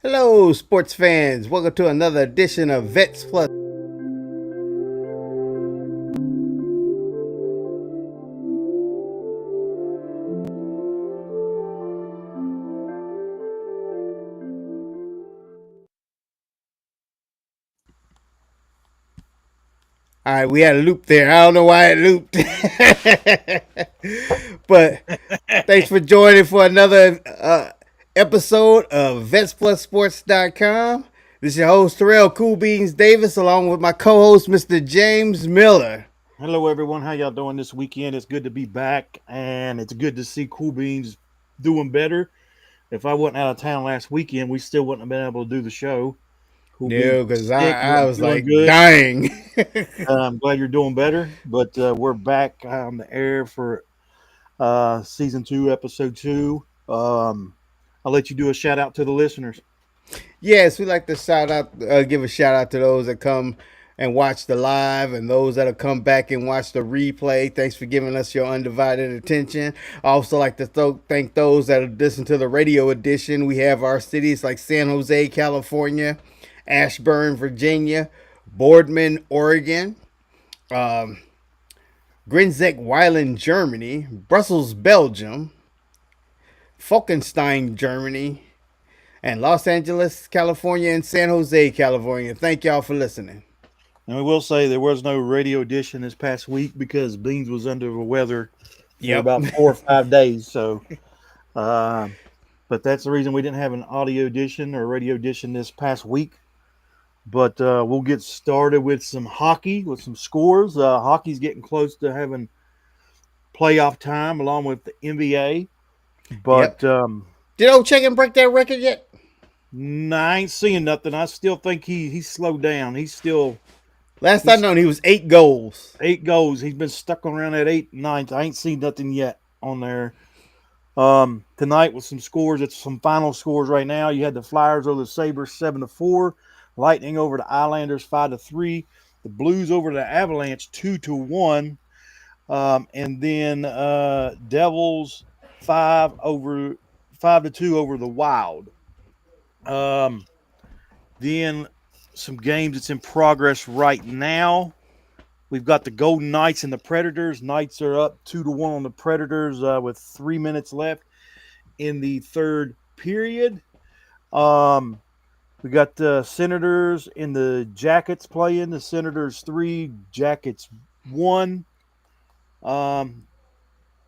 Hello, sports fans. Welcome to another edition of Vets Plus. All right, we had a loop there. I don't know why it looped. But thanks for joining for another episode of VetsPlusSports.com. This is your host, Terrell Cool Beans Davis, along with my co host, Mr. James Miller. Hello, everyone. How y'all doing this weekend? It's good to be back, and it's good to see Cool Beans doing better. If I wasn't out of town last weekend, we still wouldn't have been able to do the show. Cool Beans No, was because sick, I wasn't was feeling like good. dying. I'm glad you're doing better, but we're back on the air for season 2, episode 2. I'll let you do a shout out to the listeners. Yes, we like to give a shout out to those that come and watch the live and those that'll come back and watch the replay. Thanks for giving us your undivided attention. I also like to thank those that listen to the radio edition. We have our cities like San Jose, California, Ashburn, Virginia, Boardman, Oregon, um, Grinzek, Weilen, Germany, Brussels, Belgium, Falkenstein, Germany, and Los Angeles, California, and San Jose, California. Thank y'all for listening. And we will say there was no radio edition this past week because Beans was under the weather for Yep. about 4 or 5 days. Uh, but that's the reason we didn't have an audio edition or radio edition this past week. But we'll get started with some hockey, with some scores. Hockey's getting close to having playoff time along with the NBA. Yep. But Did old Chicken break that record yet? I ain't seeing nothing. I still think he's slowed down. Last I He's known, he was 8 goals. 8 goals. He's been stuck around that 8, 9. I ain't seen nothing yet on there. Tonight with some scores, it's some final scores right now. You had the Flyers over the Sabres 7-4, Lightning over the Islanders 5-3, the Blues over the Avalanche 2-1, and then Devils 5-2 over the Wild. Um, then some games that's in progress right now. We've got the Golden Knights and the Predators. Knights are up 2-1 on the Predators with 3 minutes left in the third period. Um, we got the Senators and the Jackets playing. The Senators 3, Jackets 1. Um,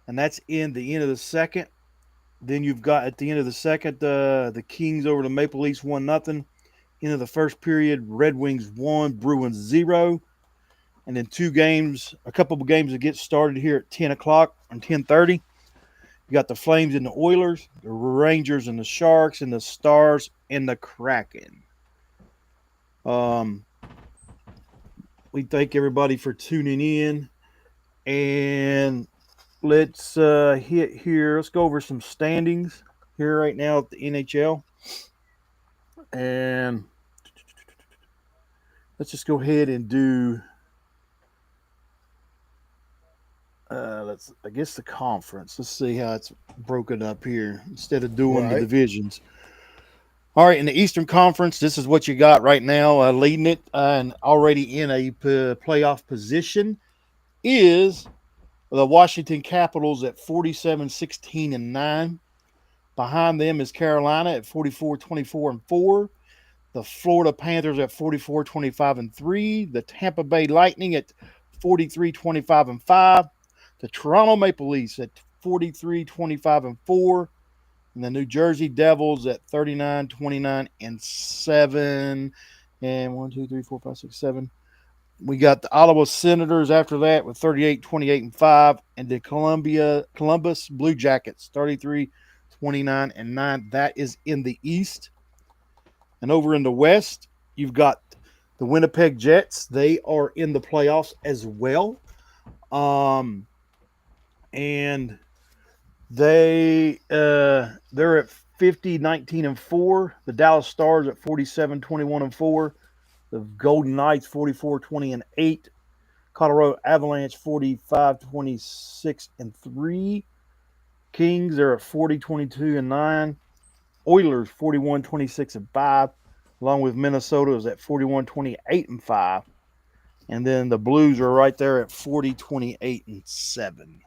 and that's in the end of the second. Then you've got at the end of the second, the Kings over the Maple Leafs 1-0. End of the first period, Red Wings 1, Bruins 0. And then a couple of games that get started here at 10 o'clock and 10:30. You got the Flames and the Oilers, the Rangers and the Sharks, and the Stars and the Kraken. Um, we thank everybody for tuning in, and let's hit here. Let's go over some standings here right now at the NHL, and let's just go ahead and do. I guess the conference. Let's see how it's broken up here instead of doing the Right. divisions. All right, in the Eastern Conference, this is what you got right now, leading it and already in a playoff position is the Washington Capitals at 47-16-9. Behind them is Carolina at 44-24-4. The Florida Panthers at 44-25-3. The Tampa Bay Lightning at 43-25-5. The Toronto Maple Leafs at 43-25-4. And the New Jersey Devils at 39-29-7. And 1, 2, 3, 4, 5, 6, 7. We got the Ottawa Senators after that with 38-28-5. And the Columbus Blue Jackets 33-29-9. That is in the East. And over in the West, you've got the Winnipeg Jets. They are in the playoffs as well. And they're at 50-19-4. The Dallas Stars at 47-21-4. The Golden Knights 44-20-8. Colorado Avalanche 45-26-3. Kings are at 40-22-9. Oilers 41-26-5, along with Minnesota is at 41-28-5. And then the Blues are right there at 40-28-7.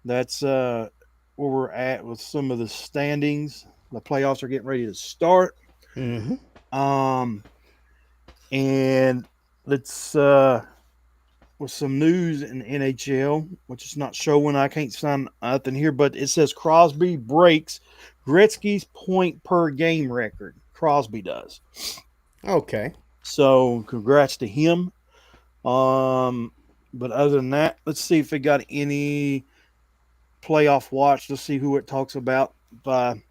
That's where we're at with some of the standings. The playoffs are getting ready to start. Mm-hmm. Um, and let's with some news in the NHL, which is not showing. I can't find nothing here, but it says Crosby breaks Gretzky's point per game record. Crosby does. Okay. So congrats to him. Um, but other than that, let's see if it got any playoff watch. Let's see who it talks about. If I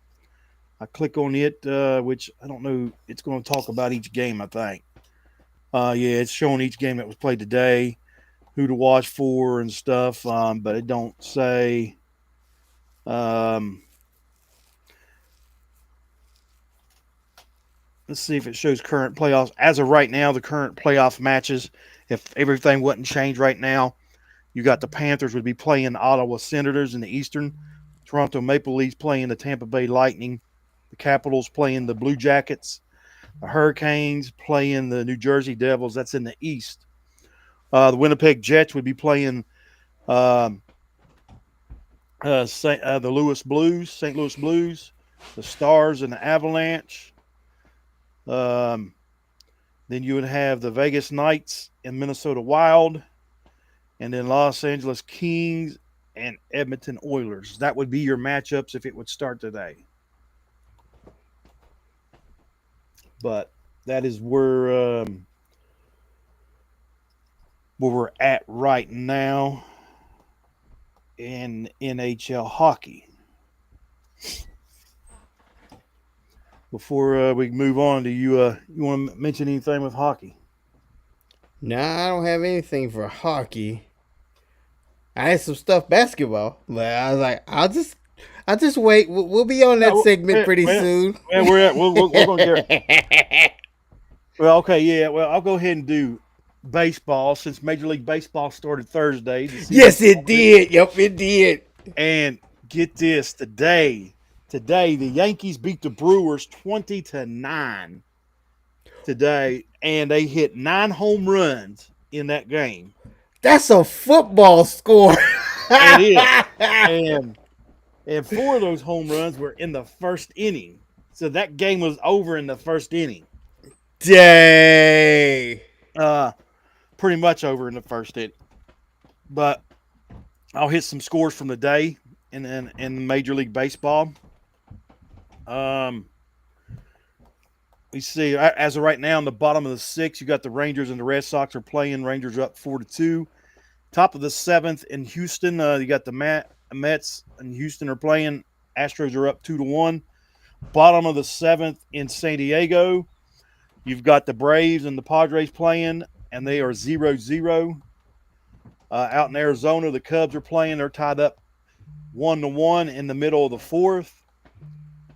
click on it, which I don't know, it's going to talk about each game, I think. Yeah, it's showing each game that was played today, who to watch for and stuff, but it don't say. Um, let's see if it shows current playoffs. As of right now, the current playoff matches, if everything wasn't changed right now, you got the Panthers would be playing the Ottawa Senators in the Eastern, Toronto Maple Leafs playing the Tampa Bay Lightning, the Capitals playing the Blue Jackets, the Hurricanes playing the New Jersey Devils. That's in the East. The Winnipeg Jets would be playing um, the St. Louis Blues, the Stars, and the Avalanche. Um, then you would have the Vegas Knights and Minnesota Wild, and then Los Angeles Kings and Edmonton Oilers. That would be your matchups if it would start today. But that is where we're at right now in NHL hockey. Before we move on, do you want to mention anything with hockey? No, I don't have anything for hockey. I had some stuff basketball, but I was like, I'll just wait. We'll be on that No, segment pretty well, soon. we're at, we're going to get. Well, okay, yeah. Well, I'll go ahead and do baseball since Major League Baseball started Thursday. The season Yes, it started, did. Yep, it did. and get this today. Today, the Yankees beat the Brewers 20-9 today, and they hit 9 home runs in that game. That's a football score. It is, and 4 of those home runs were in the first inning. So that game was over in the first inning. Dang. Uh, Pretty much over in the first inning. But I'll hit some scores from the day in Major League Baseball. Um, we see as of right now in the bottom of the sixth, you got the Rangers and the Red Sox are playing. Rangers are up 4-2. Top of the seventh in Houston, you got the Mets and Houston are playing. Astros are up 2-1. Bottom of the seventh in San Diego, you've got the Braves and the Padres playing, and they are 0-0. Out in Arizona, the Cubs are playing. They're tied up 1-1 in the middle of the fourth.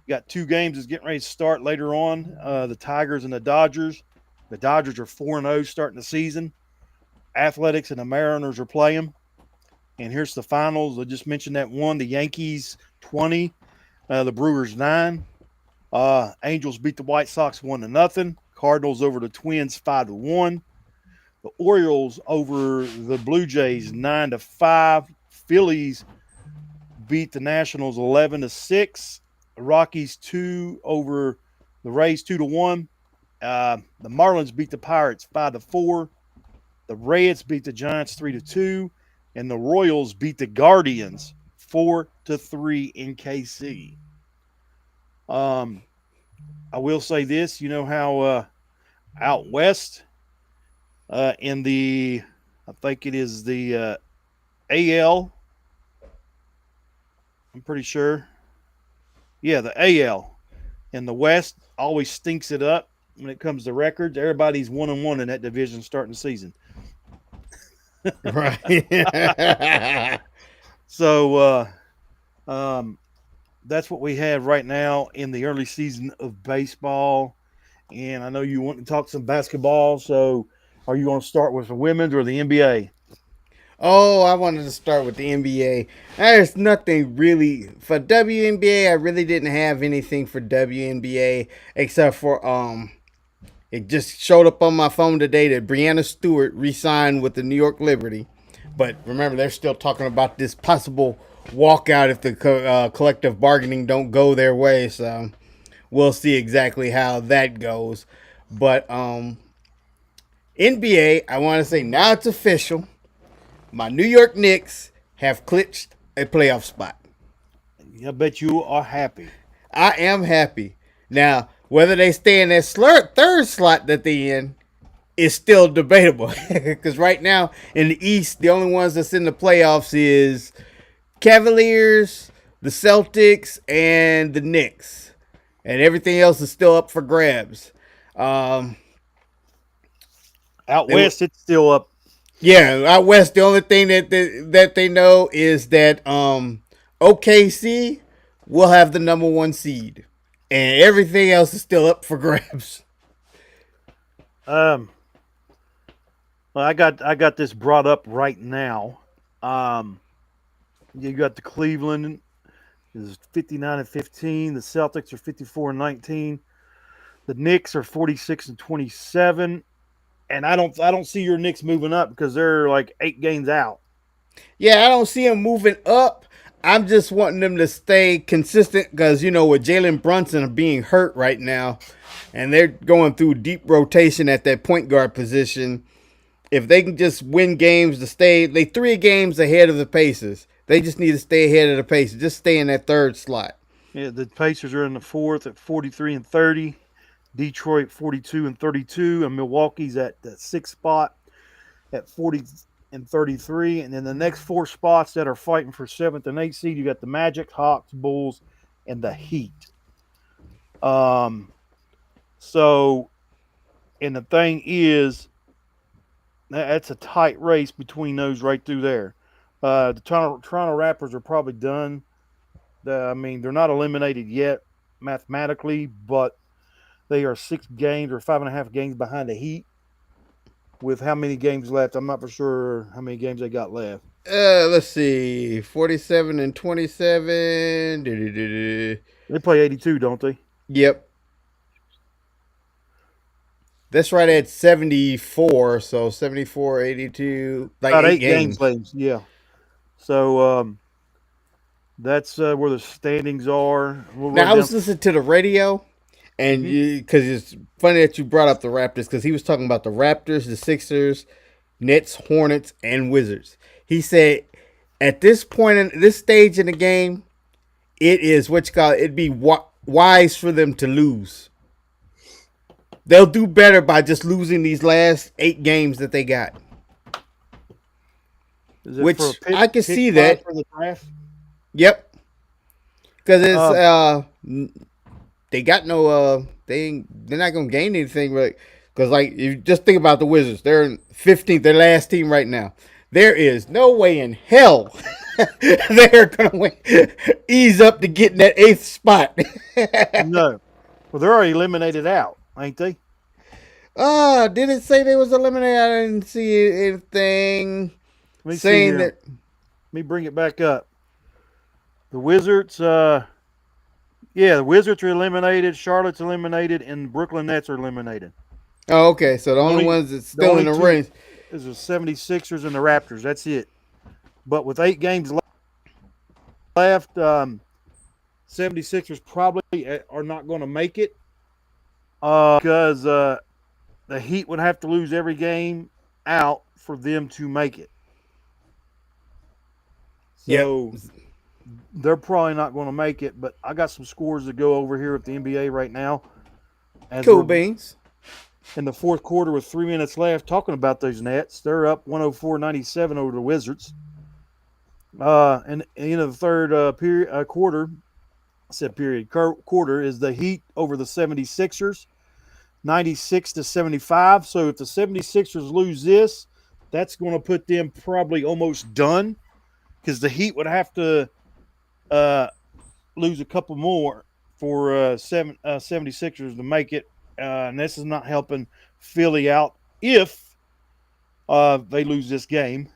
You got 2 games that's getting ready to start later on. The Tigers and the Dodgers. The Dodgers are 4-0 starting the season. Athletics and the Mariners are playing. And here's the finals. I just mentioned that one. The Yankees 20, the Brewers 9. Angels beat the White Sox 1-0. Cardinals over the Twins 5-1. The Orioles over the Blue Jays 9-5. Phillies beat the Nationals 11-6. The Rockies 2 over the Rays 2-1. The Marlins beat the Pirates 5-4. The Reds beat the Giants 3-2, and the Royals beat the Guardians 4-3 in KC. I will say this: you know how out west in the, I think it is the AL. I'm pretty sure. Yeah, the AL in the West always stinks it up when it comes to records. Everybody's 1-1 in that division starting the season. Right. So that's what we have right now in the early season of baseball. And I know you want to talk some basketball. So are you going to start with the women's or the NBA? Oh, I wanted to start with the NBA. There's nothing really for WNBA. I really didn't have anything for WNBA except for it just showed up on my phone today that Brianna Stewart re-signed with the New York Liberty. But remember, they're still talking about this possible walkout if the collective bargaining don't go their way. So we'll see exactly how that goes. But NBA, I want to say now it's official. My New York Knicks have clinched a playoff spot. I bet you are happy. I am happy. Now, whether they stay in that third slot that they in is still debatable. Because right now in the East, the only ones that's in the playoffs is Cavaliers, the Celtics, and the Knicks. And everything else is still up for grabs. Um, Out they were, west, it's still up. yeah, out west, the only thing that they know is that OKC will have the number one seed, and everything else is still up for grabs. Um, well, I got this brought up right now. Um, you got the Cleveland is 59-15. The Celtics are 54-19. The Knicks are 46-27. And I don't see your Knicks moving up because they're like 8 games out. Yeah, I don't see them moving up. I'm just wanting them to stay consistent because with Jalen Brunson being hurt right now, and they're going through deep rotation at that point guard position. If they can just win games to stay, they 3 games ahead of the Pacers. They just need to stay ahead of the Pacers. Just stay in that third slot. Yeah, the Pacers are in the fourth at 43-30. Detroit 42-32, and Milwaukee's at the sixth spot at 40-33. And then the next 4 spots that are fighting for seventh and eighth seed, you got the Magic, Hawks, Bulls, and the Heat. Um, so, and the thing is, that's a tight race between those right through there. The Toronto Raptors are probably done. I mean, they're not eliminated yet mathematically, but they are 6 games or 5.5 games behind the Heat with how many games left. I'm not for sure how many games they got left. Let's see, 47 and 27. They play 82, don't they? Yep, that's right at 74. So 74, 82, like About eight 8 games games. left. Yeah. So that's where the standings are. We'll Now run I down. was listening to the radio, and Mm-hmm. because it's funny that you brought up the Raptors because he was talking about the Raptors, the Sixers, Nets, Hornets, and Wizards. He said at this point in this stage in the game, it is what you call it, it'd be wise for them to lose. They'll do better by just losing these last 8 games that they got, Is it for a which pick I can pick see five that. for the draft? Yep, because it's Um, they got no they're not gonna gain anything really because like you just think about the Wizards, they're in 15th, their last team right now. There is no way in hell they're gonna win, ease up to getting that 8th spot. no. Well, they're already eliminated out, ain't they? Did it say they was eliminated? I didn't see anything Let me see saying here. that. Let me bring it back up. The Wizards, yeah, the Wizards are eliminated. Charlotte's eliminated, and Brooklyn Nets are eliminated. Oh, okay, so the The only only ones that's the still in only the two race. is the 76ers and the Raptors. That's it. But with 8 games left, 76ers probably are not going to make it because the Heat would have to lose every game out for them to make it. Yep, So they're probably not going to make it. But I got some scores to go over here at the NBA right now as cool we're beans. in the fourth quarter with 3 minutes left. Talking about those Nets, they're up 104-97 over the Wizards. And the end of the third quarter, I said period, quarter is the Heat over the 76ers, 96-75. So if the 76ers lose this, that's going to put them probably almost done because the Heat would have to uh, lose a couple more for 76ers to make it. And this is not helping Philly out if they lose this game.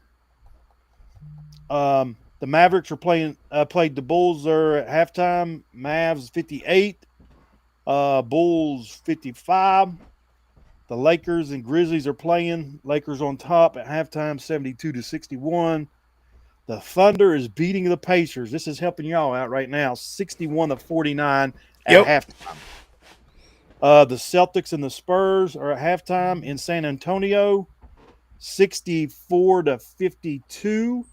The Mavericks are played the Bulls are at halftime. Mavs 58, Bulls 55. The Lakers and Grizzlies are playing. Lakers on top at halftime, 72-61. The Thunder is beating the Pacers. This is helping y'all out right now, 61-49 at Yep. halftime. The Celtics and the Spurs are at halftime in San Antonio, 64-52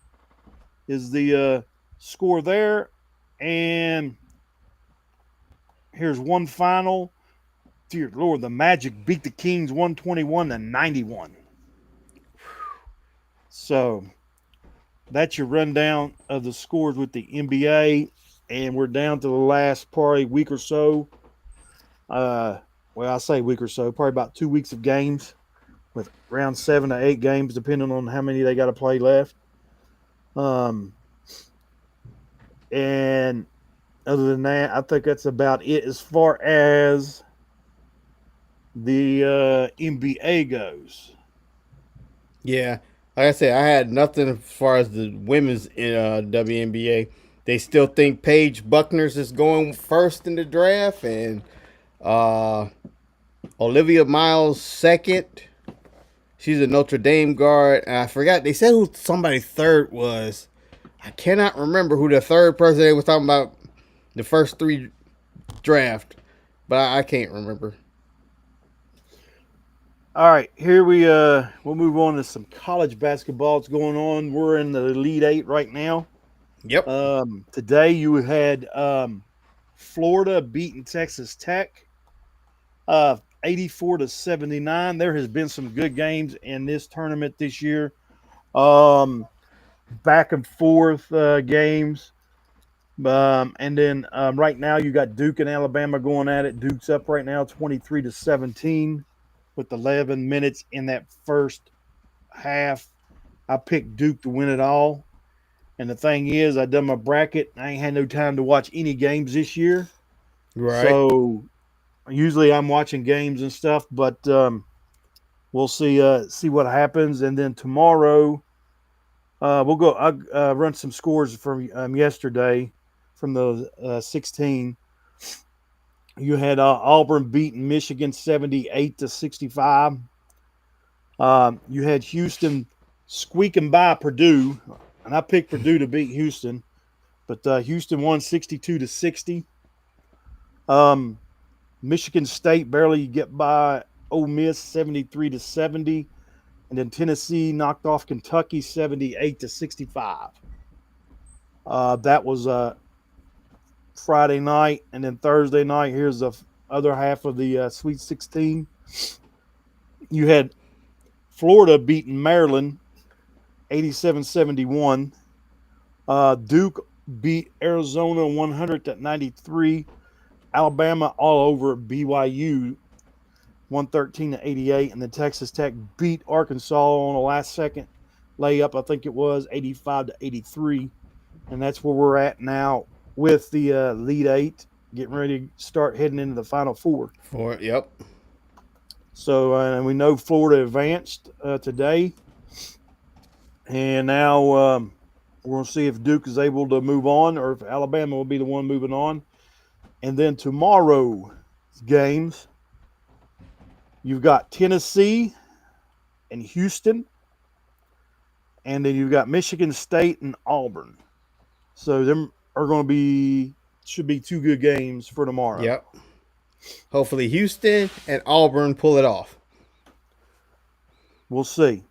is the score there. And here's one final. Dear Lord, the Magic beat the Kings 121-91. So that's your rundown of the scores with the NBA. And we're down to the last probably week or so. Well, I say week or so, probably about 2 weeks of games with around 7 to 8 games, depending on how many they got to play left. And other than that, I think that's about it as far as the NBA goes. Yeah. Like I said, I had nothing as far as the women's in WNBA. They still think Paige Buckners is going first in the draft, and uh, Olivia Miles second. She's a Notre Dame guard. And I forgot. They said who somebody third was. I cannot remember who the third person they was talking about the first three draft, but I can't remember. All right, here we'll move on to some college basketball that's going on. We're in the Elite Eight right now. Yep. Today you had Florida beating Texas Tech, 84-79. There has been some good games in this tournament this year. Back and forth games. And then right now you got Duke and Alabama going at it. Duke's up right now 23-17 with 11 minutes in that first half. I picked Duke to win it all. And the thing is, I done my bracket. I ain't had no time to watch any games this year. Right. So usually I'm watching games and stuff, but we'll see what happens. And then tomorrow we'll go. I'll run some scores from yesterday from the 16. You had Auburn beating Michigan 78-65. You had Houston squeaking by Purdue, and I picked Purdue to beat Houston, but Houston won 62-60. Michigan State barely get by Ole Miss 73-70, and then Tennessee knocked off Kentucky 78-65. That was Friday night, and then Thursday night. Here's the other half of the Sweet 16. You had Florida beating Maryland 87-71. Duke beat Arizona 100-93. Alabama all over BYU 113-88, and then Texas Tech beat Arkansas on a last second layup. I think it was 85-83, and that's where we're at now with the lead eight, getting ready to start heading into the Final Four. Yep. So and we know Florida advanced today, and now we're going to see if Duke is able to move on or if Alabama will be the one moving on. And then tomorrow's games, you've got Tennessee and Houston, and then you've got Michigan State and Auburn. So them are going to should be two good games for tomorrow. Yep. Hopefully Houston and Auburn pull it off. We'll see.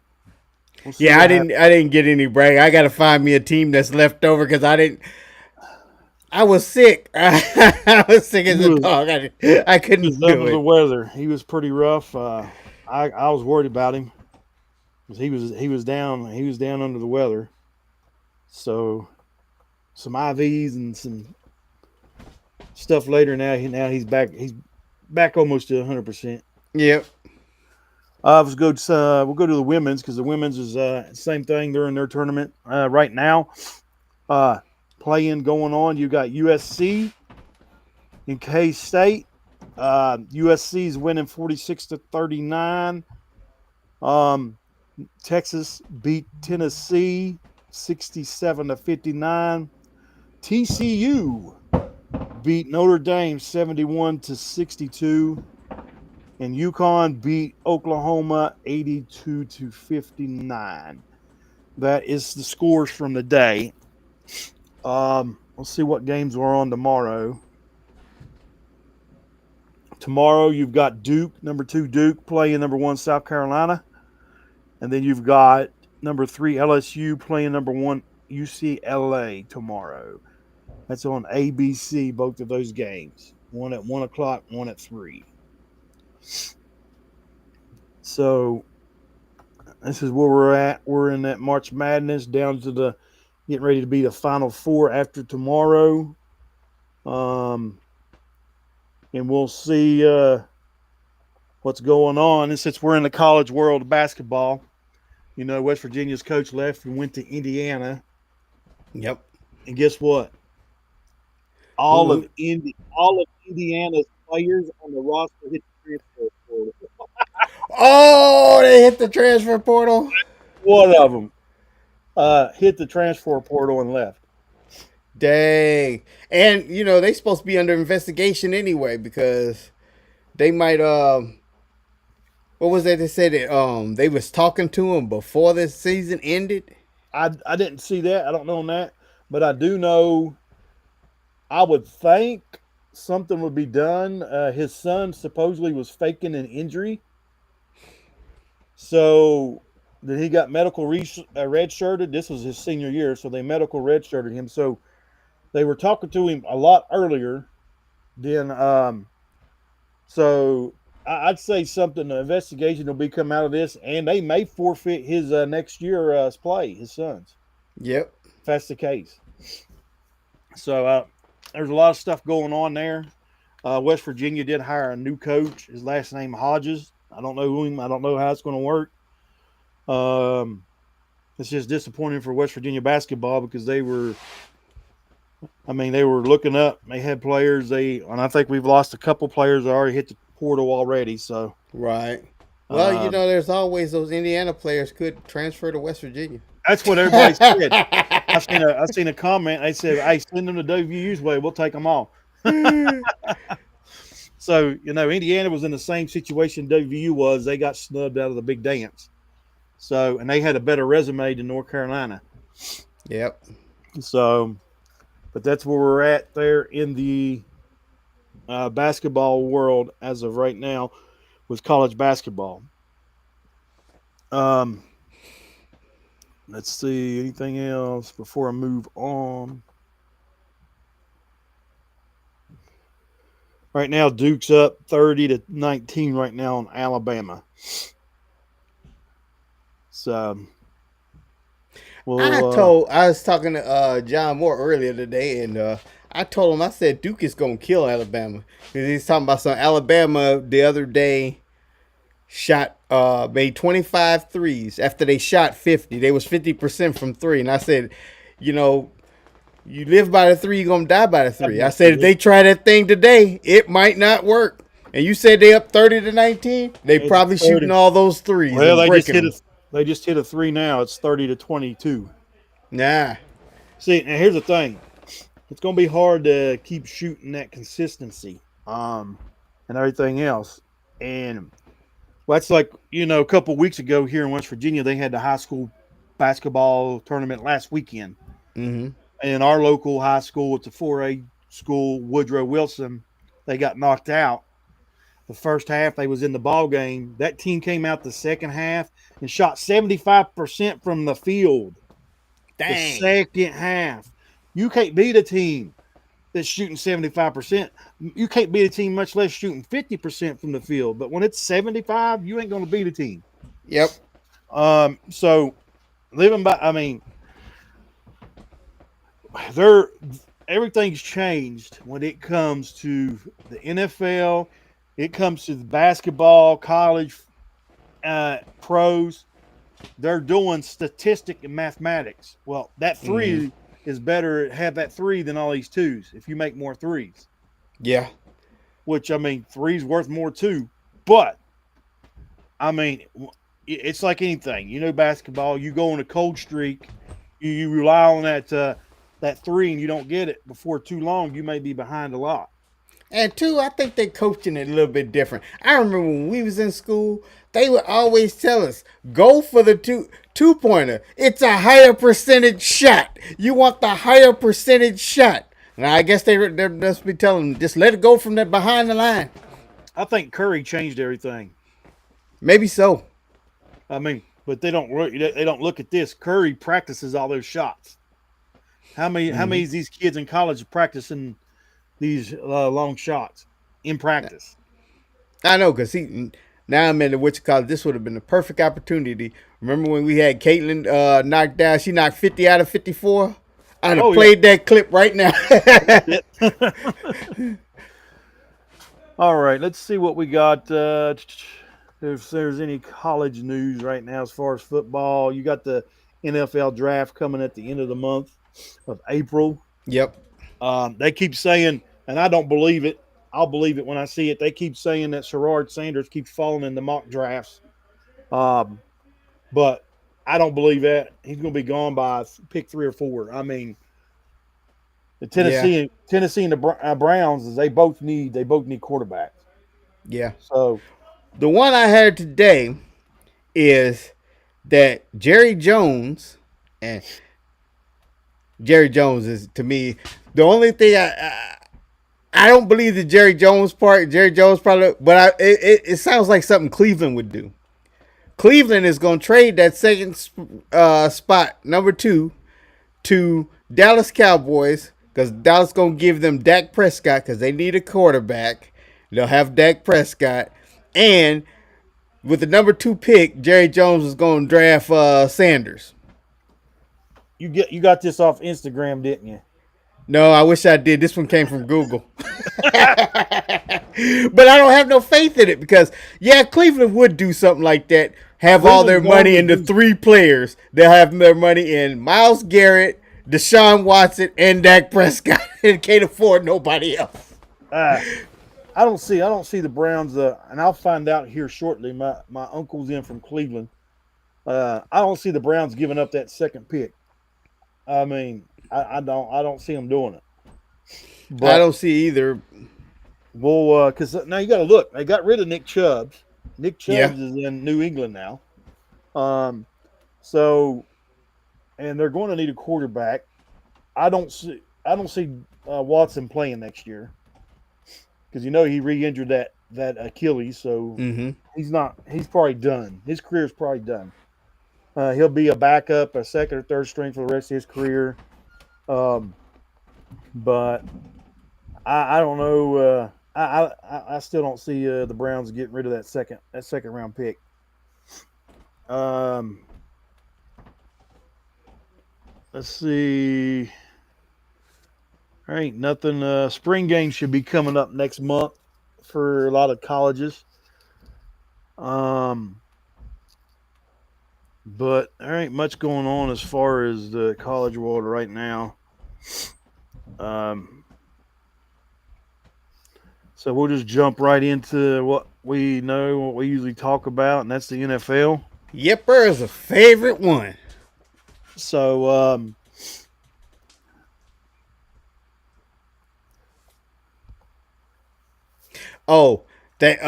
Yeah, I didn't get any brag. I got to find me a team that's left over because I was sick. I was sick as a dog. I couldn't He was do under the it. weather. He was pretty rough. I was worried about him because he was down under the weather. So some IVs and some stuff later. Now he's back. He's back almost to 100%. Yep. We'll go to the women's because the women's is same thing. They're in their tournament right now. Play-in going on. You got USC and K State. USC is winning 46-39. Texas beat Tennessee 67-59. TCU beat Notre Dame 71-62. And UConn beat Oklahoma 82-59. That is the scores from the day. Let's see what games are on tomorrow. Tomorrow you've got Duke, number 2 Duke playing number 1 South Carolina, and then you've got number 3 LSU playing number 1 UCLA tomorrow. That's on ABC. Both of those games, one at 1 o'clock, one at 3. So this is where we're at. We're in that March Madness down to the getting ready to be the Final Four after tomorrow. And we'll see what's going on. And since we're in the college world of basketball, West Virginia's coach left and went to Indiana. Yep. And guess what? Who? All of Indiana's players on the roster hit the transfer portal. Oh, they hit the transfer portal. One of them hit the transfer portal and left. Dang. And they supposed to be under investigation anyway because they might what was that they said that they was talking to him before the season ended? I didn't see that. I don't know on that, but I do know. I would think something would be done. His son supposedly was faking an injury, so then he got medical red-shirted. This was his senior year, so they medical red-shirted him. So they were talking to him a lot earlier. Then, so I'd say something. The investigation will be come out of this, and they may forfeit his next year's play. His son's, Yep. if that's the case. So there's a lot of stuff going on there. West Virginia did hire a new coach. His last name Hodges. I don't know him. I don't know how it's going to work. It's just disappointing for West Virginia basketball because they were looking up. They had players. And I think we've lost a couple players that already hit the portal already. So Right. Well, there's always those Indiana players could transfer to West Virginia. that's what everybody said. I've seen a comment. They said, "Hey, send them to WVU's way. We'll take them all." So Indiana was in the same situation WVU was. They got snubbed out of the big dance. So, and they had a better resume than North Carolina. Yep. So, but that's where we're at there in the basketball world as of right now with college basketball. Let's see anything else before I move on. Right now, Duke's up 30-19 right now on Alabama. So, I was talking to John Moore earlier today, and I told him, I said Duke is gonna kill Alabama because he's talking about some Alabama the other day made 25 threes after they shot 50. They was 50% from three, and I said, you live by the three, you're gonna die by the three. I said if they try that thing today, it might not work. And you said they up 30-19. They probably 30. shooting all those threes Well, and breaking them. They just hit a three now. It's 30-22. Nah. See, and here's the thing: it's going to be hard to keep shooting that consistency, and everything else. And that's like a couple weeks ago here in West Virginia, they had the high school basketball tournament last weekend. Mm-hmm. And our local high school, it's a 4A school, Woodrow Wilson. They got knocked out. The first half, they was in the ball game. That team came out the second half and shot 75% from the field. Dang. The second half. You can't beat a team that's shooting 75%. You can't beat a team, much less shooting 50% from the field. But when it's 75, you ain't going to beat a team. Yep. So everything's changed when it comes to the NFL. It comes to the basketball, college, pros. They're doing statistic and mathematics. Well, that three is better to have that three than all these twos if you make more threes. Yeah. Which, three's worth more too. But, it's like anything. Basketball, you go on a cold streak, You rely on that three and you don't get it before too long, you may be behind a lot. And two, I think they coaching it a little bit different. I remember when we was in school, they would always tell us, go for the two pointer. It's a higher percentage shot. You want the higher percentage shot. And I guess they just be telling them, just let it go from that behind the line. I think Curry changed everything. Maybe so. I mean, but they don't look at this. Curry practices all those shots. How many of these kids in college are practicing these long shots in practice? I know, because now I'm in the what you call it, this would have been the perfect opportunity. Remember when we had Caitlin knocked down? She knocked 50 out of 54. I'd have Oh yeah. played that clip right now. All right, let's see what we got. If there's any college news right now as far as football, you got the NFL draft coming at the end of the month of April. Yep. They keep saying, and I don't believe it. I'll believe it when I see it. They keep saying that Sherrod Sanders keeps falling in the mock drafts, um, but I don't believe that. He's going to be gone by pick 3 or 4. I mean, the Yeah. Tennessee and the Browns, they both need quarterbacks. Yeah. So The one I heard today is that and Jerry Jones is to me the only thing I don't believe the Jerry Jones part. Jerry Jones probably, but it sounds like something Cleveland would do. Cleveland is going to trade that second spot, number 2, to Dallas Cowboys because Dallas going to give them Dak Prescott because they need a quarterback. They'll have Dak Prescott, and with the number 2 pick, Jerry Jones is going to draft Sanders. you got this off Instagram, didn't you? No, I wish I did. This one came from Google. But I don't have no faith in it because, yeah, Cleveland would do something like that. Have all their Cleveland's known money to in the do. 3 players. They'll have their money in Miles Garrett, Deshaun Watson, and Dak Prescott, and can't afford nobody else. Uh, I don't see the Browns, and I'll find out here shortly. My uncle's in from Cleveland. I don't see the Browns giving up that second pick. I mean, I don't see them doing it. I But don't see either. well, because now you got to look. They got rid of Nick Chubbs. Nick Yeah, Chubbs is in New England now. Um, so and they're going to need a quarterback. I don't see Watson playing next year because he re-injured that Achilles, so mm-hmm. he's probably done. His career's probably done. He'll be a backup, a second or third string for the rest of his career. Um, but I don't know. I still don't see the Browns getting rid of that second round pick. Um, let's see. All right, nothing. Spring games should be coming up next month for a lot of colleges. Um, but there ain't much going on as far as the college world right now. Um, so we'll just jump right into what we know, what we usually talk about, and that's the NFL. Yepper is a favorite one. So Oh, that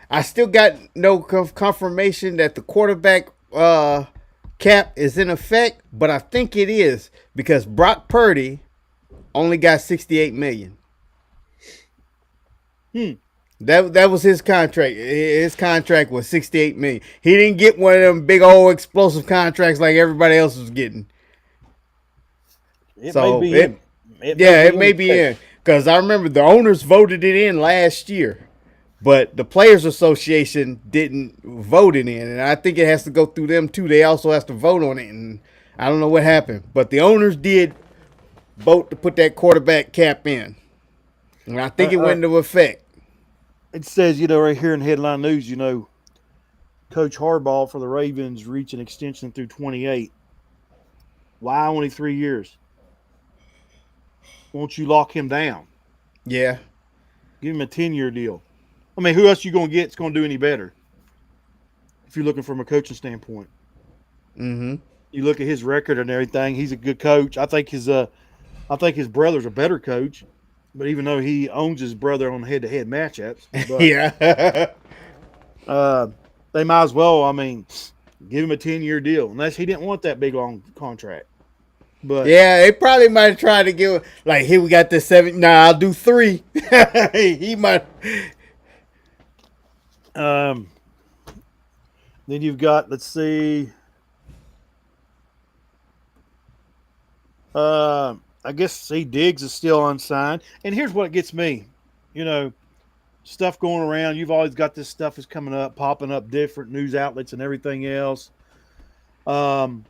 I still got no confirmation that the quarterback cap is in effect, but I think it is because Brock Purdy only got 68 million. hmm, That was his contract. His contract was 68 million. He didn't get one of them big old explosive contracts like everybody else was getting. it may So be in. It may yeah, it be in may be effect. in because I remember the owners voted it in last year, but the Players Association didn't vote it in, and I think it has to go through them too. They also have to vote on it, and I don't know what happened, but the owners did vote to put that quarterback cap in, and I think it Uh, went into effect. it says, right here in headline news, Coach Harbaugh for the Ravens reach an extension through 28. Why only 3 years? Won't you lock him down? Yeah. Give him a 10-year deal. I mean, who else you going to get that's going to do any better if you're looking from a coaching standpoint? Mm-hmm. You look at his record and everything. He's a good coach. I think his brother's a better coach, but even though he owns his brother on head-to-head matchups, but Yeah. uh, they might as well. I mean, give him a 10-year deal, unless he didn't want that big long contract. But Yeah, they probably might have tried to give like here we got this seven. Nah, I'll do three. He might. um, then you've got, let's see, I guess C Diggs is still unsigned. And here's what gets me, you know, stuff going around. You've always got this stuff is coming up, popping up, different news outlets and everything else. Um,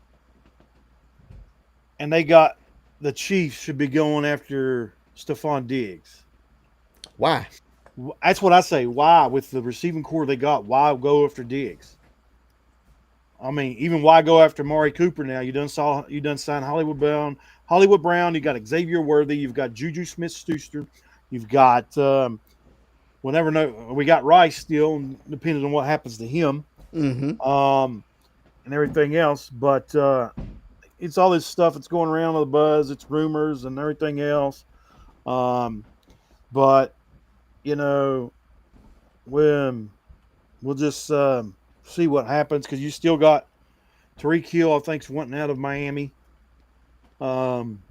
and they got the Chiefs should be going after Stephon Diggs. Why? That's what I say. Why, with the receiving core they got, why go after Diggs? I mean, even why go after Mari Cooper now? You done signed Hollywood Brown. Hollywood Brown. You got Xavier Worthy. You've got Juju Smith Schuster. You've got we'll never know. We got Rice still, depending on what happens to him, Mm-hmm. and everything else. But it's all this stuff that's going around with the buzz. It's rumors and everything else. Um, but you know, when we'll just see what happens because you still got Tariq Hill. I think's wanting out of Miami. Um,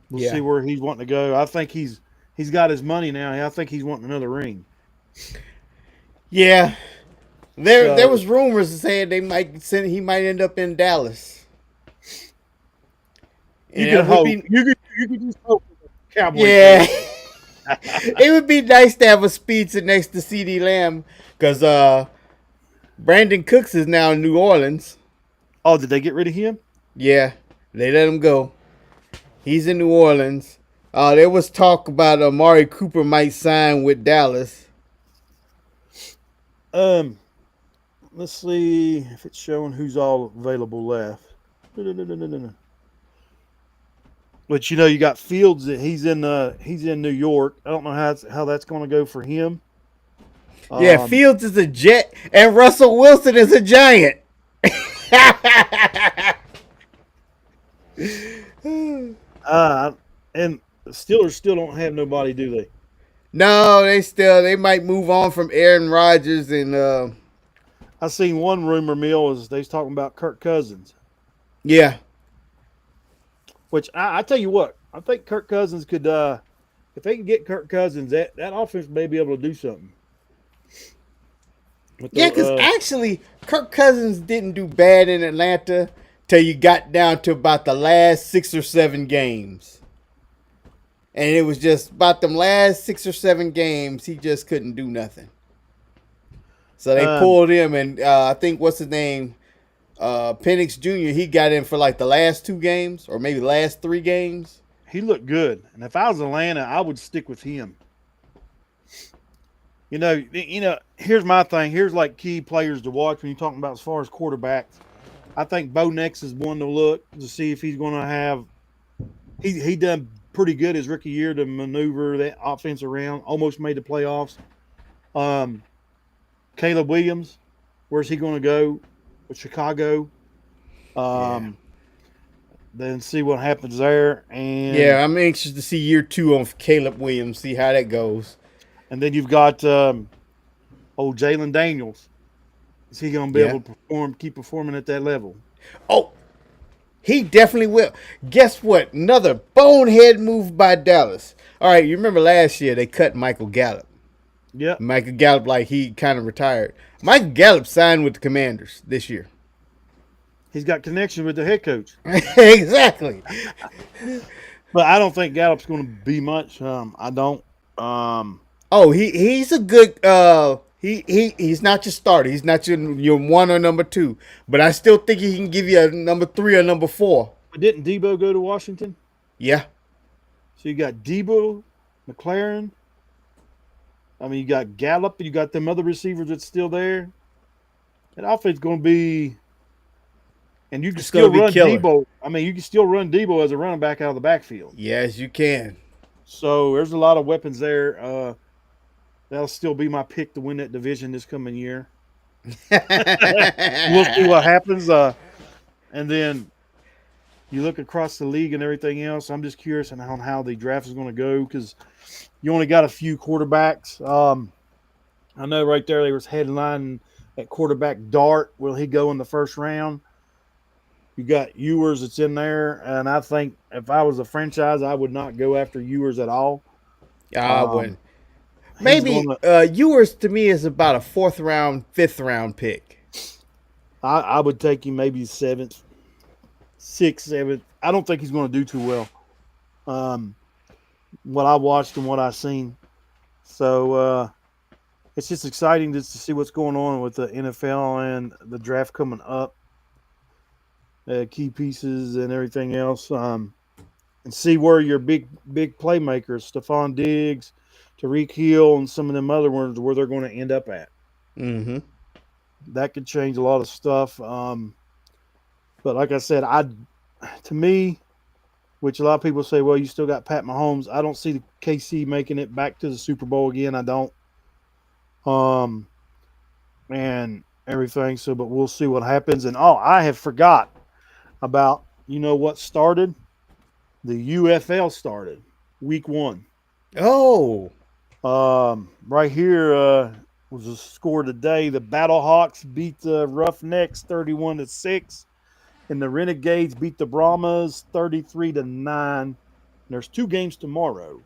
we'll see Yeah. where he's wanting to go. I think he's got his money now. I think he's wanting another ring. Yeah. There So was rumors saying they might send he might end up in Dallas, you and could that would hope. be You could just hope as a Cowboy yeah. fan. It would be nice to have a speed sit next to CD Lamb because Brandon Cooks is now in New Orleans. Oh, did they get rid of him? Yeah, they let him go. He's in New Orleans. There was talk about Amari Cooper might sign with Dallas. Um, let's see if it's showing who's all available left. But you got Fields. That he's in New York. I don't know how that's going to go for him. Yeah, Um, Fields is a Jet, and Russell Wilson is a Giant. uh, and the Steelers still don't have nobody, do they? No, they might move on from Aaron Rodgers and I seen one rumor mill is they was talking about Kirk Cousins, yeah. which I tell you what, I think Kirk Cousins could, if they can get Kirk Cousins, that offense may be able to do something. With the Yeah, because actually, Kirk Cousins didn't do bad in Atlanta till you got down to about the last 6 or 7 games. And it was just about them last 6 or 7 games, he just couldn't do nothing. So they um, pulled him, and I think what's his name, Penix Jr. He got in for like the last 2 games, or maybe the last 3 games. he looked good, and if I was Atlanta, I would stick with him. Here's my thing. Here's like key players to watch when you're talking about as far as quarterbacks. I think Bo Nix is one to look to see if he's going to have. He done pretty good his rookie year to maneuver that offense around. Almost made the playoffs. Um, Caleb Williams, where's he going to go with Chicago? Yeah. Um, then see what happens there, and Yeah, I'm anxious to see year 2 on Caleb Williams, see how that goes. and then you've got old Jalen Daniels. Is he going to be Yeah. able to keep performing at that level? Oh, he definitely will. Guess what? Another bonehead move by Dallas. All right, you remember last year they cut Michael Gallup. Yep. Michael Gallup, like he kind of retired. Michael Gallup signed with the Commanders this year. He's got connection with the head coach. Exactly. But I don't think Gallup's going to be much. I don't. Oh, he's a good he's not your starter. He's not your one or number 2. But I still think he can give you a number 3 or number 4. But didn't Debo go to Washington? Yeah. So you got Debo, McLaren. I mean, you got Gallup. You got them other receivers that's still there. That offense going to be, and you can It's gonna still be run killer. Debo. I mean, you can still run Debo as a running back out of the backfield. Yes, you can. So there's a lot of weapons there. That'll still be my pick to win that division this coming year. We'll see what happens. And then you look across the league and everything else. I'm just curious on how the draft is going to go because you only got a few quarterbacks. I know right there was headlining at quarterback Dart. Will he go in the first round? You got Ewers that's in there, and I think if I was a franchise, I would not go after Ewers at all. I Um, wouldn't. he's going Maybe to. yours to me is about a fourth round, fifth round pick. I would take him maybe seventh, sixth, seventh. I don't think he's going to do too well. Um, what I watched and what I seen. So it's just exciting just to see what's going on with the NFL and the draft coming up, key pieces and everything else, and see where your big playmakers, Stephon Diggs, Tariq Hill, and some of them other ones, where they're going to end up at. Mm-hmm. That could change a lot of stuff. But like I said, to me, which a lot of people say, well, you still got Pat Mahomes. I don't see the KC making it back to the Super Bowl again. I don't. Um, and everything. So, but we'll see what happens. And oh, I have forgot about what started. The UFL started week 1. Oh, Right here was a score today. The Battlehawks beat the Roughnecks 31-6, and the Renegades beat the Brahmas 33-9. And there's 2 games tomorrow.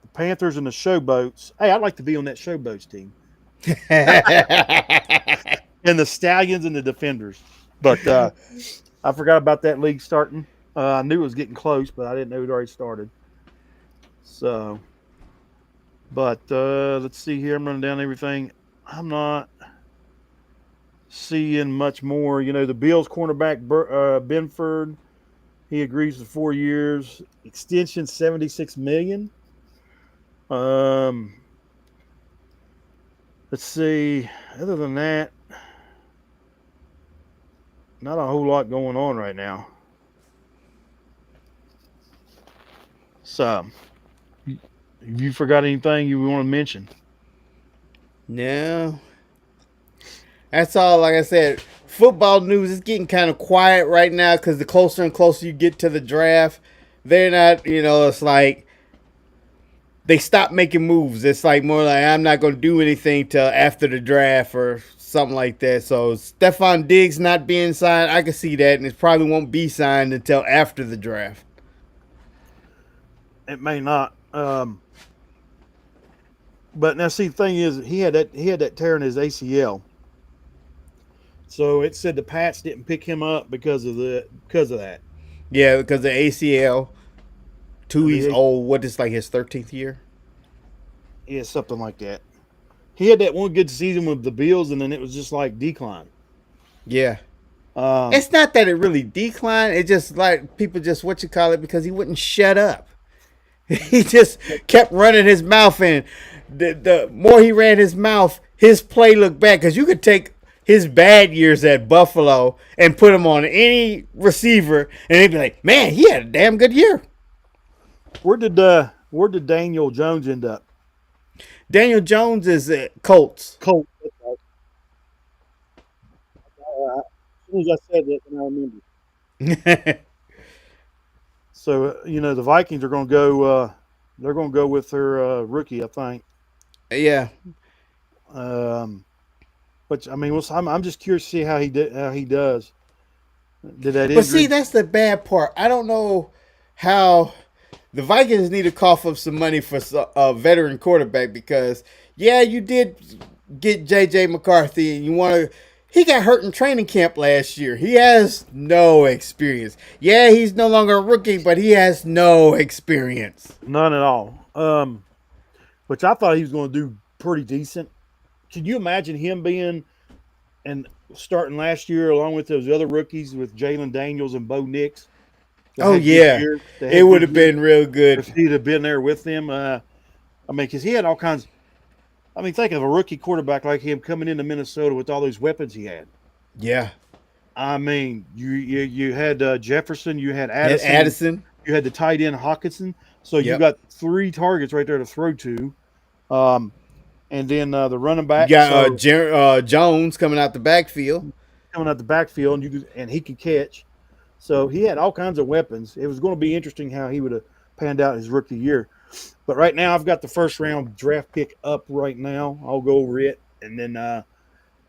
The Panthers and the Showboats. Hey, I'd like to be on that Showboats team. And the Stallions and the Defenders. But I forgot about that league starting. I knew it was getting close, but I didn't know it already started. So, but let's see here. I'm running down everything. I'm not seeing much more. The Bills cornerback Benford, he agrees to 4 years extension, $76 million. Um, let's see. Other than that, not a whole lot going on right now. So, have you forgot anything you want to mention? no. That's all. Like I said, football news is getting kind of quiet right now because the closer and closer you get to the draft, they're not. It's like they stop making moves. It's like more like I'm not going to do anything till after the draft or something like that. So Stephon Diggs not being signed, I can see that, and it probably won't be signed until after the draft. It may not. But now, see, the thing is, he had that tear in his ACL. So it said the Pats didn't pick him up because of that. Yeah, because the ACL. Two, he's The old. What is like his 13th year? Yeah, something like that. He had that one good season with the Bills, and then it was just like decline. Yeah. Um, It's not that it really declined. It just like people just what you call it because he wouldn't shut up. He just kept running his mouth, and the more he ran his mouth, his play looked bad. Because you could take his bad years at Buffalo and put him on any receiver, and they'd be like, "Man, he had a damn good year." where did Daniel Jones end up? Daniel Jones is at Colts. Colt. As soon as I said that, then I remember. So the Vikings are going to go. They're going to go with their rookie, I think. Yeah. Um, which I mean, I'm just curious to see how he does. Did that But see, injury? that's the bad part. I don't know how the Vikings need to cough up some money for a veteran quarterback because, yeah, you did get J.J. McCarthy and you want to. He got hurt in training camp last year. He has no experience. Yeah, he's no longer a rookie, but he has no experience. None at all. Which I thought he was going to do pretty decent. Can you imagine him being and starting last year along with those other rookies with Jalen Daniels and Bo Nix that Oh, had good yeah. years? They It had would good have years. been real If good. he'd have been there with them, I mean, because he had all kinds. I mean, think of a rookie quarterback like him coming into Minnesota with all those weapons he had. Yeah. I mean, you had Jefferson, you had And Addison, and Addison. you had the tight end Hawkinson. So you Yep. got 3 targets right there to throw to. Um, and then the running You back. got So Jones coming out the backfield. coming out the backfield, and he can catch. So he had all kinds of weapons. It was going to be interesting how he would have panned out his rookie year. But right now, I've got the first round draft pick up right now. I'll go over it, and then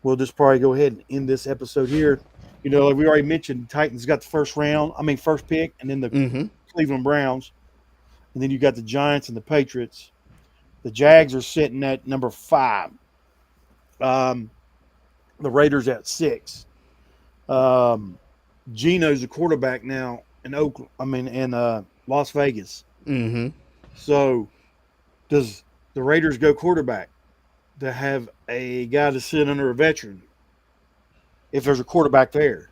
we'll just probably go ahead and end this episode here. Like we already mentioned, Titans got the first round. I mean, first pick, and then the Mm-hmm. Cleveland Browns, and then you got the Giants and the Patriots. The Jags are sitting at number 5. Um, the Raiders at 6. Um, Geno's the quarterback now in Oakland. I mean, in Las Vegas. Mm-hmm. So does the Raiders go quarterback to have a guy to sit under a veteran if there's a quarterback there?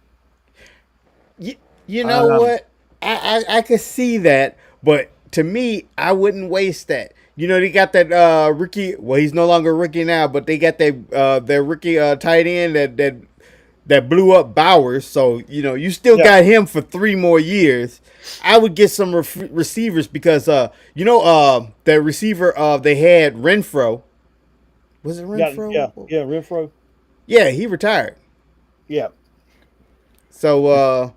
You, you know Um, what? I could see that, but to me, I wouldn't waste that. They got that rookie. Well, he's no longer a rookie now, but they got their rookie tight end that blew up Bowers. So you still yeah, got him for 3 more years. I would get some receivers because the receiver they had Renfro. Was it yeah, Renfro? yeah, Renfro. Yeah, he retired. Yeah, So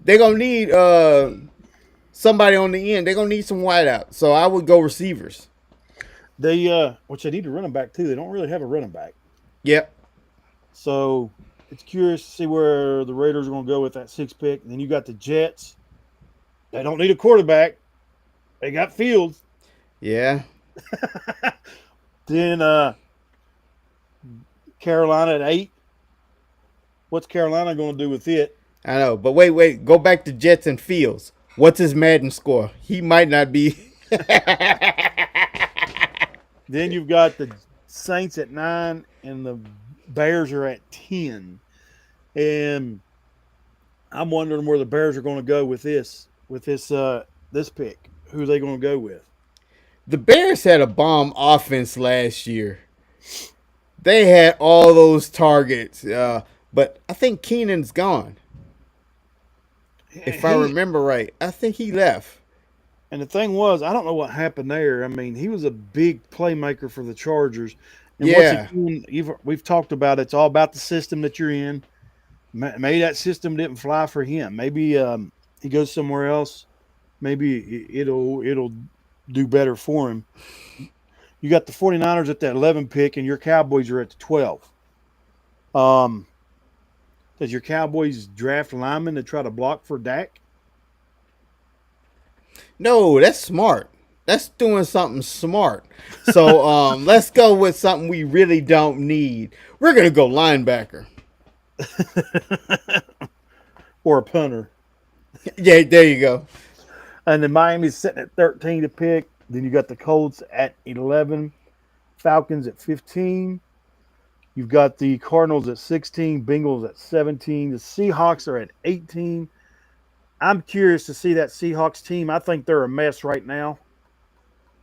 they're gonna need somebody on the end. They're gonna need some wideout. So I would go receivers. they which they need a running back too. They don't really have a running back, Yep. so it's curious to see where the Raiders are going to go with that 6th pick. And then you got the Jets. They don't need a quarterback. They got Fields. Yeah. Then Carolina at 8. What's Carolina going to do with it? I know. But wait. Go back to Jets and Fields. What's his Madden score? He might not be. Then you've got the Saints at 9, and the Bears are at 10. And I'm wondering where the Bears are going to go with this pick. Who are they going to go with? The Bears had a bomb offense last year. They had all those targets. But I think Keenan's gone. If I He remember right, I think he left. And the thing was, I don't know what happened there. I mean, he was a big playmaker for the Chargers. And what's he Yeah. doing? We've talked about it. It's all about the system that you're in. Maybe that system didn't fly for him. Maybe he goes somewhere else. Maybe it'll do better for him. You got the 49ers at that 11 pick, and your Cowboys are at the 12. Um, does your Cowboys draft linemen to try to block for Dak? No, that's smart. That's doing something smart. So let's go with something we really don't need. We're gonna go linebacker. Or a punter? Yeah, there you go. And then Miami's sitting at 13 to pick. Then you got the Colts at 11, Falcons at 15. You've got the Cardinals at 16, Bengals at 17. The Seahawks are at 18. I'm curious to see that Seahawks team. I think they're a mess right now.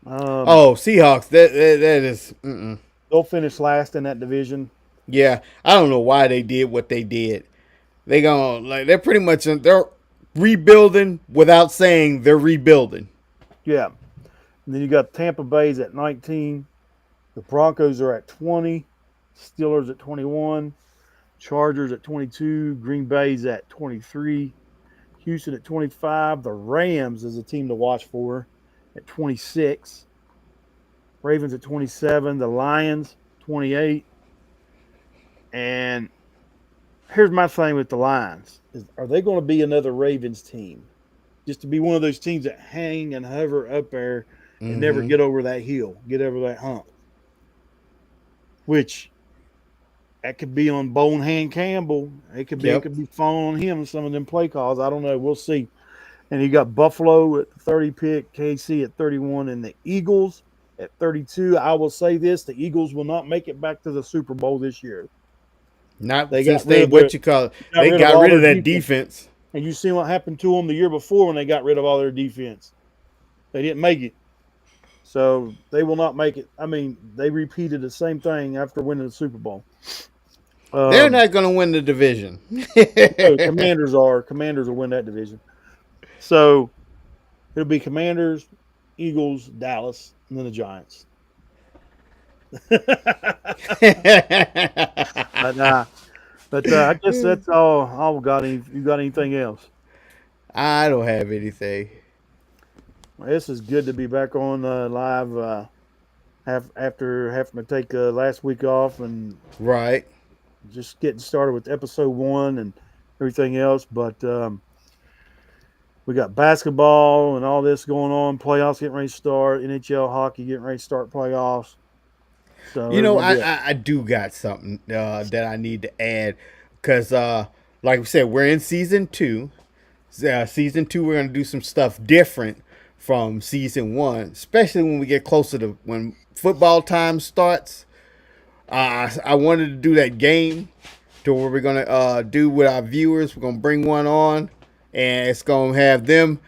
Um, Oh, Seahawks. That is. Mm-mm. they'll finish last in that division. Yeah, I don't know why they did what they did. They're pretty much they're rebuilding without saying they're rebuilding. Yeah. And then you got Tampa Bay's at 19. The Broncos are at 20. Steelers at 21. Chargers at 22. Green Bay's at 23. Houston at 25. The Rams is a team to watch for at 26. Ravens at 27. The Lions 28. And here's my thing with the Lions: are they going to be another Ravens team? Just to be one of those teams that hang and hover up there and never Mm-hmm. get over that hill, get over that hump. Which that could be on Bonehand Campbell. It Yep. could be falling on him in some of them play calls. I don't know. We'll see. And you got Buffalo at the 30 pick, KC at 31, and the Eagles at 32. I will say this: the Eagles will not make it back to the Super Bowl this year. Not They since got rid they of their what you call it. got They rid of got all rid of their that defense. defense. And you see what happened to them the year before when they got rid of all their defense. They didn't make it. So they will not make it. I mean, they repeated the same thing after winning the Super Bowl. They're Um, not going to win the division. no, Commanders are. Commanders will win that division. So it'll be Commanders, Eagles, Dallas, and then the Giants. but uh, but I guess that's all. All got any? You got anything else? I don't have anything. Well, this is good to be back on live. After having to take last week off and Right. just getting started with episode one and everything else. But we got basketball and all this going on. Playoffs getting ready to start. NHL hockey getting ready to start playoffs. So You there's know, going to I, be a I, I do got something that I need to add because, like we said, we're in season two. Season two, we're going to do some stuff different from season one, especially when we get closer to when football time starts. I wanted to do that game to where we're gonna do with our viewers. We're gonna bring one on, and it's gonna have them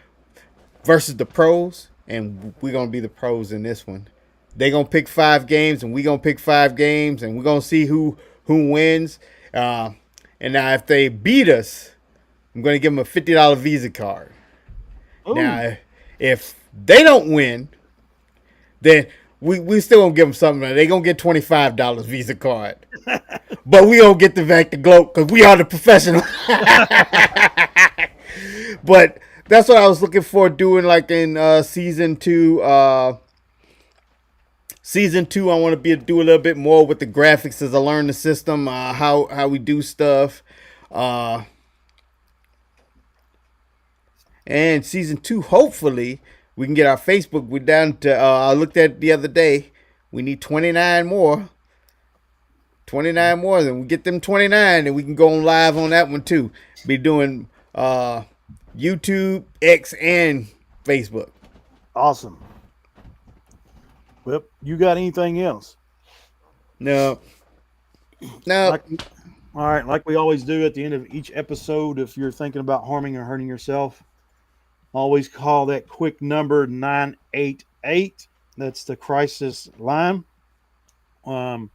versus the pros, and we're gonna be the pros in this one. They gonna pick 5 games, and we gonna pick 5 games, and we're gonna see who wins. Uh, and now, if they beat us, I'm gonna give them a $50 Visa card. ooh. Now, if they don't win, then we still gonna give them something. They gonna get $25 Visa card. But we don't get to back the globe because we are the professional. But that's what I was looking for doing, like in season two. Season two, I want to be do a little bit more with the graphics as I learn the system, how we do stuff. Uh, and season two, hopefully, we can get our Facebook. We're down to. I looked at it the other day. We need 29 more. 29 more, then we get them 29, and we can go on live on that one too. Be doing YouTube, X, and Facebook. Awesome. Well, you got anything else? No, no. Like, all right, like we always do at the end of each episode, if you're thinking about harming or hurting yourself, always call that quick number 988. That's the crisis line. Um,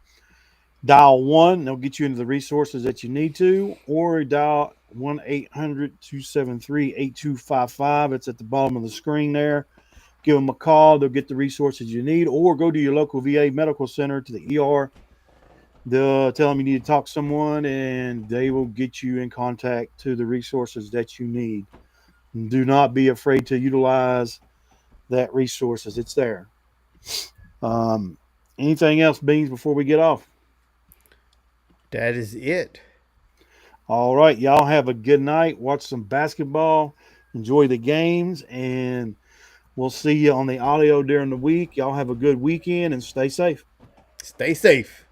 Dial 1, they'll get you into the resources that you need to, or dial 1-800-273-8255. It's at the bottom of the screen there. Give them a call. They'll get the resources you need, or go to your local VA medical center to the ER. They'll tell them you need to talk to someone, and they will get you in contact to the resources that you need. And do not be afraid to utilize that resources. It's there. Um, Anything else, Beans, before we get off? That is it. All right, y'all have a good night. Watch some basketball. Enjoy the games, and we'll see you on the audio during the week. Y'all have a good weekend and stay safe. Stay safe.